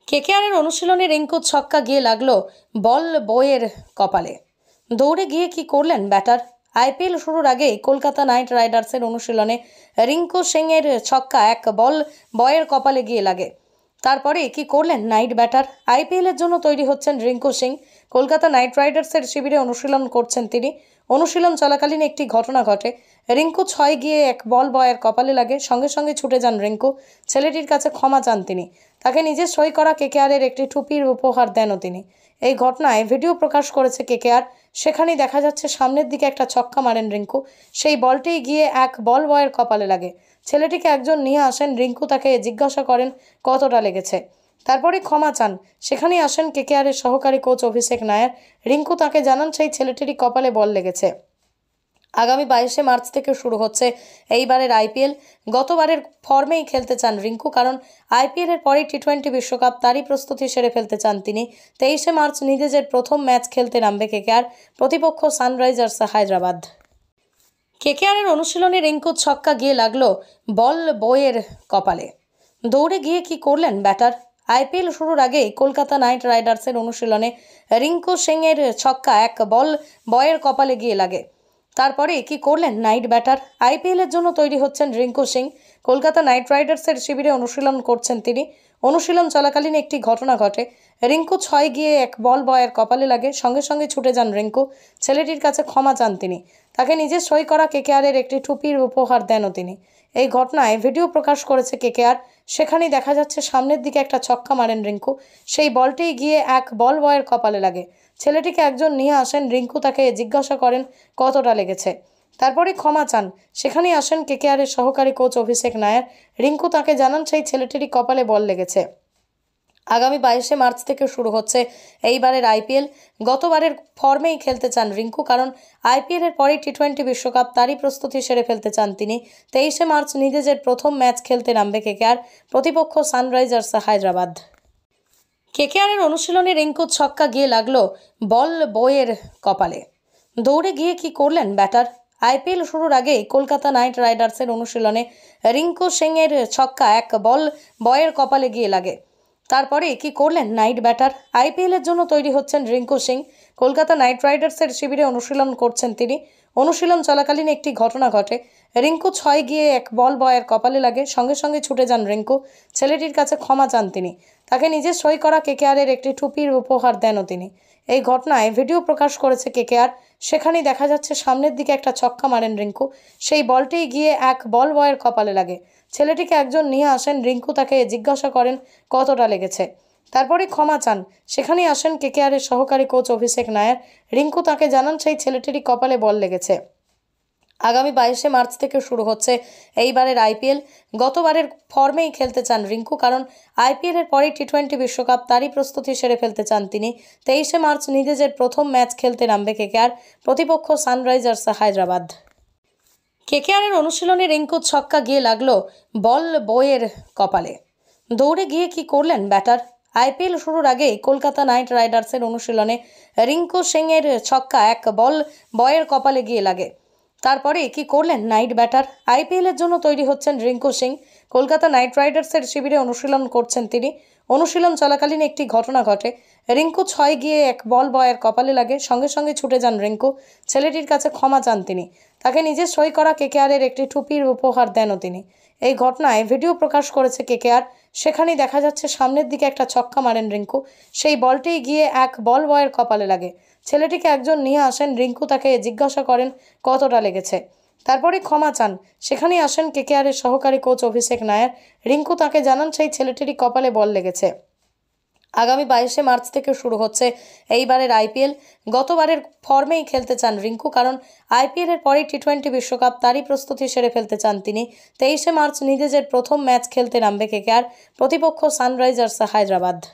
কেকেআরের অনুশীলনে রিঙ্কুর ছক্কা গিয়ে লাগলো বল বইয়ের কপালে। দৌড়ে গিয়ে কি করলেন ব্যাটার। আইপিএল শুরুর আগেই কলকাতা নাইট রাইডার্সের অনুশীলনে রিঙ্কু সিংয়ের ছক্কা এক বল বয়ের কপালে গিয়ে লাগে। তারপরে কি করলেন নাইট ব্যাটার। আইপিএলের জন্য তৈরি হচ্ছেন রিঙ্কু সিং। কলকাতা নাইট রাইডার্সের শিবিরে অনুশীলন করছেন তিনি। অনুশীলন চলাকালীন একটি ঘটনা ঘটে। রিঙ্কু ছয় গিয়ে এক বল বয়ের কপালে লাগে। সঙ্গে সঙ্গে ছুটে যান রিঙ্কু। ছেলেটির কাছে ক্ষমা চান তিনি। তাকে নিজের সই করা কেকেআরের একটি টুপির উপহার দেনও তিনি। এই ঘটনায় ভিডিও প্রকাশ করেছে কেকেআর। সেখানেই দেখা যাচ্ছে সামনের দিকে একটা ছক্কা মারেন রিঙ্কু। সেই বলটি গিয়ে এক বল বয়ের কপালে লাগে। ছেলেটিকে একজন নিয়ে আসেন। রিঙ্কু তাকে জিজ্ঞাসা করেন কতটা লেগেছে। তারপরে ক্ষমা চান। সেখানেই আসেন কেকেআরের সহকারী কোচ অভিষেক নায়ার। রিঙ্কু তাকে জানান সেই ছেলেটিরই কপালে বল লেগেছে। আগামী 22শে মার্চ থেকে শুরু হচ্ছে এইবারের আইপিএল। গতবারের ফর্মেই খেলতে চান রিঙ্কু, কারণ আইপিএলের পরেই টি-20 বিশ্বকাপ, তারই প্রস্তুতি সেরে ফেলতে চান তিনি। 23শে মার্চ নিজেদের প্রথম ম্যাচ খেলতে নামবে কেকেআর। প্রতিপক্ষ সানরাইজার্স হায়দ্রাবাদ। কেকেআরের অনুশীলনে রিঙ্কুর ছক্কা গিয়ে লাগলো বল বইয়ের কপালে। দৌড়ে গিয়ে কি করলেন ব্যাটার। আইপিএল শুরুর আগেই কলকাতা নাইট রাইডার্সের অনুশীলনে রিঙ্কু সিংয়ের ছক্কা এক বল বয়ের কপালে গিয়ে লাগে। তারপরে কি করলেন নাইট ব্যাটার। আইপিএলের জন্য তৈরি হচ্ছেন রিঙ্কু সিং। কলকাতা নাইট রাইডার্সের শিবিরে অনুশীলন করছেন তিনি। অনুশীলন চলাকালীন একটি ঘটনা ঘটে। রিঙ্কু ছয় গিয়ে এক বল বয়ের কপালে লাগে। সঙ্গে সঙ্গে ছুটে যান রিঙ্কু। ছেলেটির কাছে ক্ষমা চান তিনি। তাকে নিজের সই করা কেকেআরের একটি টুপির উপহার দেনও তিনি। এই ঘটনায় ভিডিও প্রকাশ করেছে কেকেআর। সেখানেই দেখা যাচ্ছে সামনের দিকে একটা ছক্কা মারেন রিঙ্কু। সেই বলটি গিয়ে এক বল বয়ের কপালে লাগে। ছেলেটিকে একজন নিয়ে আসেন। রিঙ্কু তাকে জিজ্ঞাসা করেন কতটা লেগেছে। তারপরে ক্ষমা চান। সেখানেই আসেন কেকেআরের সহকারী কোচ অভিষেক নায়ার। রিঙ্কু তাকে জানান সেই ছেলেটিরই কপালে বল লেগেছে। আগামী 22শে মার্চ থেকে শুরু হচ্ছে এইবারের আইপিএল। গতবারের ফর্মেই খেলতে চান রিঙ্কু, কারণ আইপিএলের পরেই টি-20 বিশ্বকাপ, তারই প্রস্তুতি সেরে ফেলতে চান তিনি। 23শে মার্চ নিজেদের প্রথম ম্যাচ খেলতে নামবে কেকেআর। প্রতিপক্ষ সানরাইজার্স হায়দ্রাবাদ। কেকেআরের অনুশীলনে রিঙ্কুর ছক্কা গিয়ে লাগলো বল বইয়ের কপালে। দৌড়ে গিয়ে কি করলেন ব্যাটার। আইপিএল শুরুর আগেই কলকাতা নাইট রাইডার্সের অনুশীলনে রিঙ্কু সিংয়ের ছক্কা এক বল বয়ের কপালে গিয়ে লাগে। তারপরে কি করলেন নাইট ব্যাটার। আইপিএলের জন্য তৈরি হচ্ছেন রিঙ্কু সিং। কলকাতা নাইট রাইডার্সের শিবিরে অনুশীলন করছেন তিনি। অনুশীলন চলাকালীন একটি ঘটনা ঘটে। রিঙ্কু ছয় গিয়ে এক বল বয়ের কপালে লাগে। সঙ্গে সঙ্গে ছুটে যান রিঙ্কু। ছেলেটির কাছে ক্ষমা চান তিনি। তাকে নিজের সই করা কেকেআরের একটি টুপির উপহার দেনও তিনি। এই ঘটনায় ভিডিও প্রকাশ করেছে কেকেআর। সেখানেই দেখা যাচ্ছে সামনের দিকে একটা ছক্কা মারেন রিঙ্কু। সেই বলটি গিয়ে এক বল বয়ের কপালে লাগে। ছেলেটিকে একজন নিয়ে আসেন। রিঙ্কু তাকে জিজ্ঞাসা করেন কতটা লেগেছে। তারপরে ক্ষমা চান। সেখানেই আসেন কেকেআরের সহকারী কোচ অভিষেক নায়ার। রিঙ্কু তাকে জানান সেই ছেলেটিরই কপালে বল লেগেছে। আগামী 22শে মার্চ থেকে শুরু হচ্ছে এইবারের আইপিএল। গতবারের ফর্মেই খেলতে চান রিঙ্কু, কারণ আইপিএলের পরেই টি-20 বিশ্বকাপ, তারই প্রস্তুতি সেরে ফেলতে চান তিনি। 23শে মার্চ নিজেদের প্রথম ম্যাচ খেলতে নামবে কেকেআর। প্রতিপক্ষ সানরাইজার্স হায়দ্রাবাদ। কেকেআরের অনুশীলনে রিঙ্কুর ছক্কা গিয়ে লাগলো বল বইয়ের কপালে। দৌড়ে গিয়ে কি করলেন ব্যাটার। আইপিএল শুরুর আগেই কলকাতা নাইট রাইডার্সের অনুশীলনে রিঙ্কু সিংয়ের ছক্কা এক বল বয়ের কপালে গিয়ে লাগে। তারপরে কি করলেন নাইট ব্যাটার। আইপিএলের জন্য তৈরি হচ্ছেন রিঙ্কু সিং। কলকাতা নাইট রাইডার্সের শিবিরে অনুশীলন করছেন তিনি। অনুশীলন চলাকালীন একটি ঘটনা ঘটে। রিঙ্কু ছয় গিয়ে এক বল বয়ের কপালে লাগে। সঙ্গে সঙ্গে ছুটে যান রিঙ্কু। ছেলেটির কাছে ক্ষমা চান তিনি। তাকে নিজের সই করা কেকেআরের একটি টুপির উপহার দেনও তিনি। এই ঘটনায় ভিডিও প্রকাশ করেছে কেকেআর। সেখানেই দেখা যাচ্ছে সামনের দিকে একটা ছক্কা মারেন রিঙ্কু। সেই বলটি গিয়ে এক বল বয়ের কপালে লাগে। ছেলেটিকে একজন নিয়ে আসেন। রিঙ্কু তাকে জিজ্ঞাসা করেন কতটা লেগেছে। তারপরে ক্ষমা চান। সেখানেই আসেন কেকেআরের সহকারী কোচ অভিষেক নায়ার। রিঙ্কু তাকে জানান সেই ছেলেটিরই কপালে বল লেগেছে। আগামী 22শে মার্চ থেকে শুরু হচ্ছে এইবারের আইপিএল। গতবারের ফর্মেই খেলতে চান রিঙ্কু, কারণ আইপিএলের পরেই টি-20 বিশ্বকাপ, তারই প্রস্তুতি সেরে ফেলতে চান তিনি। 23শে মার্চ নিজেদের প্রথম ম্যাচ খেলতে নামবে কেকেআর। প্রতিপক্ষ সানরাইজার্স হায়দ্রাবাদ।